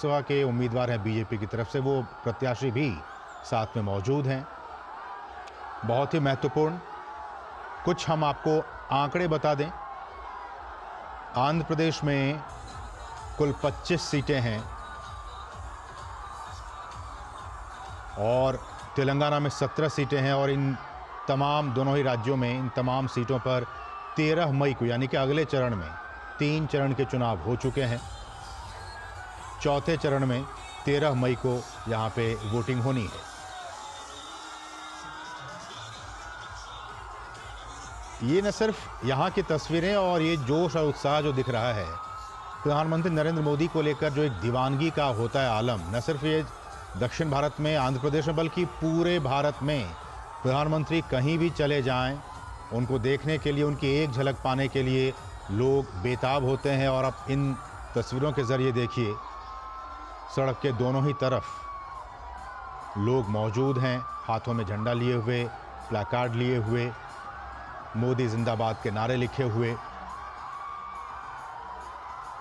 लोकसभा के उम्मीदवार हैं बीजेपी की तरफ से, वो प्रत्याशी भी साथ में मौजूद हैं। बहुत ही महत्वपूर्ण कुछ हम आपको आंकड़े बता दें। आंध्र प्रदेश में कुल 25 सीटें हैं और तेलंगाना में 17 सीटें हैं और इन तमाम दोनों ही राज्यों में इन तमाम सीटों पर 13 मई को यानी कि अगले चरण में 3 चरण के चुनाव हो चुके हैं। चौथे चरण में 13 मई को यहां पे वोटिंग होनी है। ये न सिर्फ यहां की तस्वीरें और ये जोश और उत्साह जो दिख रहा है, प्रधानमंत्री नरेंद्र मोदी को लेकर जो एक दीवानगी का होता है आलम, न सिर्फ ये दक्षिण भारत में, आंध्र प्रदेश में, बल्कि पूरे भारत में प्रधानमंत्री कहीं भी चले जाएं, उनको देखने के लिए, उनकी एक झलक पाने के लिए लोग बेताब होते हैं। और अब इन तस्वीरों के जरिए देखिए, सड़क के दोनों ही तरफ लोग मौजूद हैं, हाथों में झंडा लिए हुए, प्लाकार्ड लिए हुए, मोदी जिंदाबाद के नारे लिखे हुए,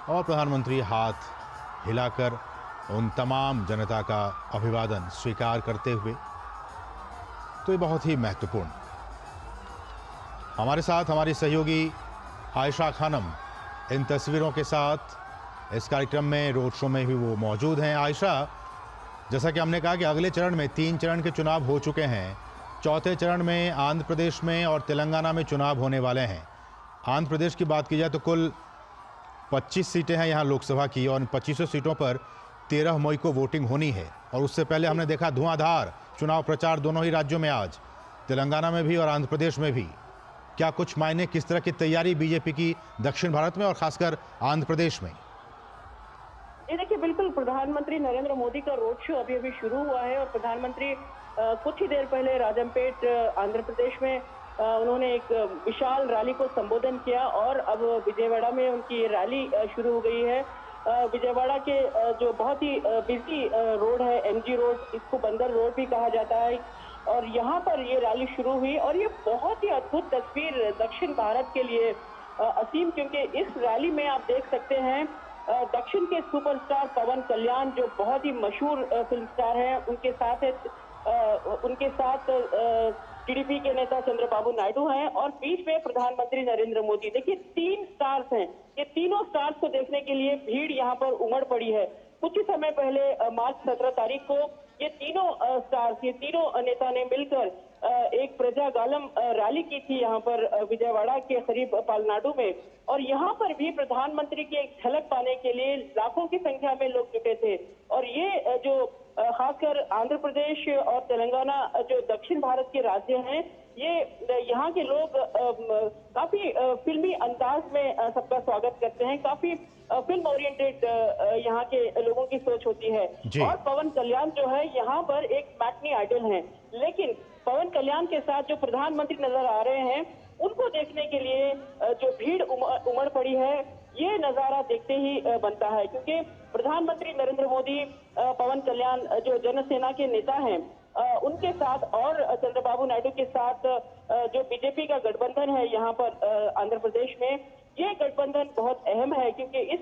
और प्रधानमंत्री हाथ हिलाकर उन तमाम जनता का अभिवादन स्वीकार करते हुए। तो ये बहुत ही महत्वपूर्ण। हमारे साथ हमारी सहयोगी आयशा खानम इन तस्वीरों के साथ इस कार्यक्रम में, रोड शो में भी वो मौजूद हैं। आयशा, जैसा कि हमने कहा कि अगले चरण में 3 चरण के चुनाव हो चुके हैं, चौथे चरण में आंध्र प्रदेश में और तेलंगाना में चुनाव होने वाले हैं। आंध्र प्रदेश की बात की जाए तो कुल 25 सीटें हैं यहाँ लोकसभा की और 25 सीटों पर 13 मई को वोटिंग होनी है। और उससे पहले हमने देखा धुआंधार चुनाव प्रचार दोनों ही राज्यों में, आज तेलंगाना में भी और आंध्र प्रदेश में भी। क्या कुछ मायने, किस तरह की तैयारी बीजेपी की दक्षिण भारत में और खासकर आंध्र प्रदेश में? ये देखिए, बिल्कुल प्रधानमंत्री नरेंद्र मोदी का रोड शो अभी अभी शुरू हुआ है और प्रधानमंत्री कुछ ही देर पहले राजमपेट आंध्र प्रदेश में उन्होंने एक विशाल रैली को संबोधन किया और अब विजयवाड़ा में उनकी रैली शुरू हो गई है। विजयवाड़ा के जो बहुत ही बिजी रोड है, एमजी रोड, इसको बंदर रोड भी कहा जाता है, और यहाँ पर ये रैली शुरू हुई और ये बहुत ही अद्भुत तस्वीर दक्षिण भारत के लिए असीम, क्योंकि इस रैली में आप देख सकते हैं दक्षिण के सुपरस्टार पवन कल्याण, जो बहुत ही मशहूर फिल्म स्टार हैं, उनके साथ टीडीपी के नेता चंद्रबाबू नायडू हैं और बीच में प्रधानमंत्री नरेंद्र मोदी। देखिए, 3 स्टार्स हैं, ये तीनों स्टार्स को देखने के लिए भीड़ यहाँ पर उमड़ पड़ी है। कुछ ही समय पहले मार्च 17 तारीख को ये तीनों स्टार्स, ये तीनों नेता ने मिलकर एक प्रजा गालम रैली की थी यहाँ पर विजयवाड़ा के करीब पालनाडु में, और यहाँ पर भी प्रधानमंत्री की एक झलक पाने के लिए लाखों की संख्या में लोग जुटे थे। और ये जो खासकर आंध्र प्रदेश और तेलंगाना जो दक्षिण भारत के राज्य हैं, ये यहाँ के लोग काफी फिल्मी अंदाज में सबका स्वागत करते हैं। काफी फिल्म ओरिएंटेड यहाँ के लोगों की सोच होती है। और पवन कल्याण जो है यहाँ पर एक मैटनी आइडल हैं, लेकिन पवन कल्याण के साथ जो प्रधानमंत्री नजर आ रहे हैं, उनको देखने के लिए जो भीड़ उमड़ पड़ी है, ये नजारा देखते ही बनता है। क्योंकि प्रधानमंत्री नरेंद्र मोदी, पवन कल्याण जो जनसेना के नेता हैं, उनके साथ और चंद्रबाबू नायडू के साथ जो बीजेपी का गठबंधन है यहाँ पर आंध्र प्रदेश में, ये गठबंधन बहुत अहम है, क्योंकि इस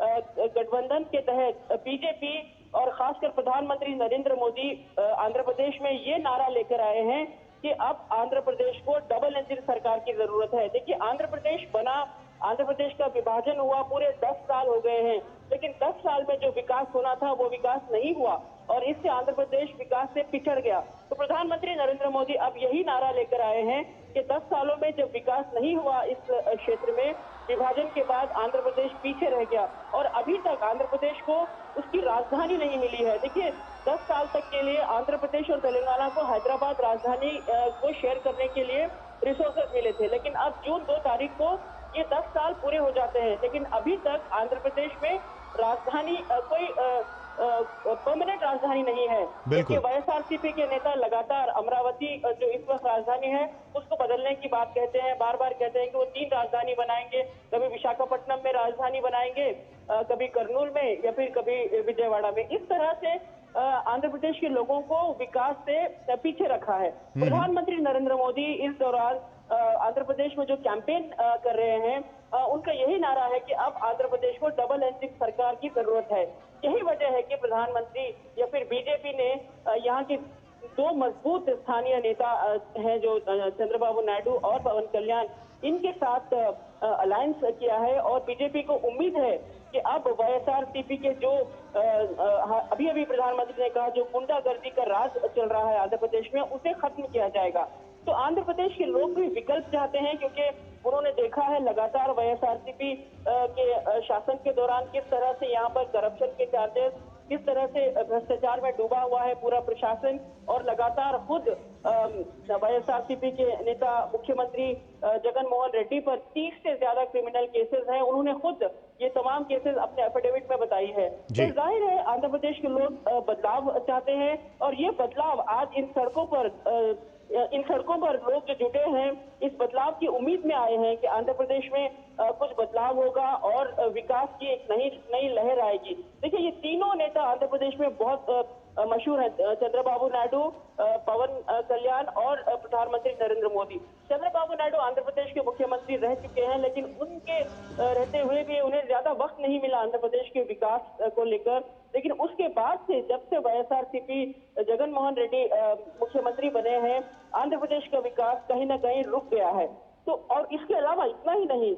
गठबंधन के तहत बीजेपी और खासकर प्रधानमंत्री नरेंद्र मोदी आंध्र प्रदेश में ये नारा लेकर आए हैं कि अब आंध्र प्रदेश को डबल इंजन सरकार की जरूरत है। देखिए, आंध्र प्रदेश बना, आंध्र प्रदेश का विभाजन हुआ, पूरे 10 साल हो गए हैं, लेकिन 10 साल में जो विकास होना था वो विकास नहीं हुआ और इससे आंध्र प्रदेश विकास से पिछड़ गया। तो प्रधानमंत्री नरेंद्र मोदी अब यही नारा लेकर आए हैं कि 10 सालों में जब विकास नहीं हुआ इस क्षेत्र में, विभाजन के बाद आंध्र प्रदेश पीछे रह गया और अभी तक आंध्र प्रदेश को उसकी राजधानी नहीं मिली है। देखिए, 10 साल तक के लिए आंध्र प्रदेश और तेलंगाना को हैदराबाद राजधानी को शेयर करने के लिए रिसोर्सेज मिले थे, लेकिन अब जून 2 तारीख को ये 10 साल पूरे हो जाते हैं, लेकिन अभी तक आंध्र प्रदेश में राजधानी कोई परमानेंट राजधानी नहीं है। देखिए, वाईएसआरसीपी के नेता लगातार अमरावती जो इस वक्त राजधानी है उसको बदलने की बात कहते हैं, बार बार कहते हैं कि वो 3 राजधानी बनाएंगे, कभी विशाखापट्टनम में राजधानी बनाएंगे, कभी कर्नूल में या फिर कभी विजयवाड़ा में। इस तरह से आंध्र प्रदेश के लोगों को विकास से पीछे रखा है। प्रधानमंत्री नरेंद्र मोदी इस दौरान आंध्र प्रदेश में जो कैंपेन कर रहे हैं, उनका यही नारा है कि अब आंध्र प्रदेश को डबल इंजन सरकार की जरूरत है। यही वजह है कि प्रधानमंत्री या फिर बीजेपी ने यहाँ की दो मजबूत स्थानीय नेता हैं जो चंद्रबाबु नायडू और पवन कल्याण, इनके साथ अलायंस किया है और बीजेपी को उम्मीद है कि अब वाईएसआरसीपी के जो अभी अभी प्रधानमंत्री ने कहा जो गुंडागर्दी का राज चल रहा है आंध्र प्रदेश में, उसे खत्म किया जाएगा। तो आंध्र प्रदेश के लोग भी विकल्प चाहते हैं क्योंकि उन्होंने देखा है लगातार वाईएसआरसीपी के शासन के दौरान किस तरह से यहाँ पर करप्शन के चार्जेस, किस तरह से भ्रष्टाचार में डूबा हुआ है पूरा प्रशासन, और लगातार खुद वाईएसआरसीपी के नेता मुख्यमंत्री जगन मोहन रेड्डी पर 30 से ज्यादा क्रिमिनल केसेस हैं। उन्होंने खुद ये तमाम केसेस अपने एफिडेविट में बताई है। जी। तो जाहिर है आंध्र प्रदेश के लोग बदलाव चाहते हैं और ये बदलाव आज इन सड़कों पर लोग जो जुटे हैं इस बदलाव की उम्मीद में आए हैं कि आंध्र प्रदेश में कुछ बदलाव होगा और विकास की एक नई लहर आएगी। देखिए ये तीनों नेता आंध्र प्रदेश में बहुत मशहूर है, चंद्रबाबु नायडू, पवन कल्याण और प्रधानमंत्री नरेंद्र मोदी। चंद्रबाबु नायडू आंध्र प्रदेश के मुख्यमंत्री रह चुके हैं, लेकिन उनके रहते हुए भी उन्हें ज्यादा वक्त नहीं मिला आंध्र प्रदेश के विकास को लेकर। लेकिन उसके बाद से जब से वाईएसआरसीपी जगन मोहन रेड्डी मुख्यमंत्री बने हैं, आंध्र प्रदेश का विकास कहीं ना कहीं रुक गया है। तो और इसके अलावा इतना ही नहीं,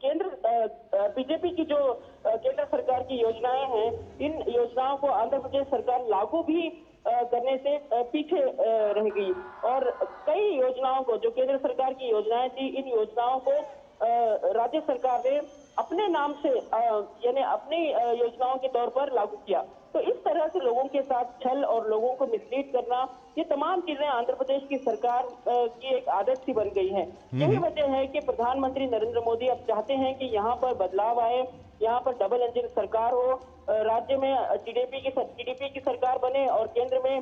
केंद्र बीजेपी की जो केंद्र सरकार की योजनाएं हैं, इन योजनाओं को आंध्र प्रदेश सरकार लागू भी करने से पीछे रह गई और कई योजनाओं को, जो केंद्र सरकार की योजनाएं थी, इन योजनाओं को राज्य सरकार ने अपने नाम से यानी अपनी योजनाओं के तौर पर लागू किया। तो इस तरह से लोगों के साथ छल और लोगों को मिसलीड करना, ये तमाम चीजें आंध्र प्रदेश की सरकार की एक आदत सी बन गई है। यही वजह है कि प्रधानमंत्री नरेंद्र मोदी अब चाहते हैं कि यहाँ पर बदलाव आए, यहाँ पर डबल इंजन सरकार हो, राज्य में टीडीपी की सरकार बने और केंद्र में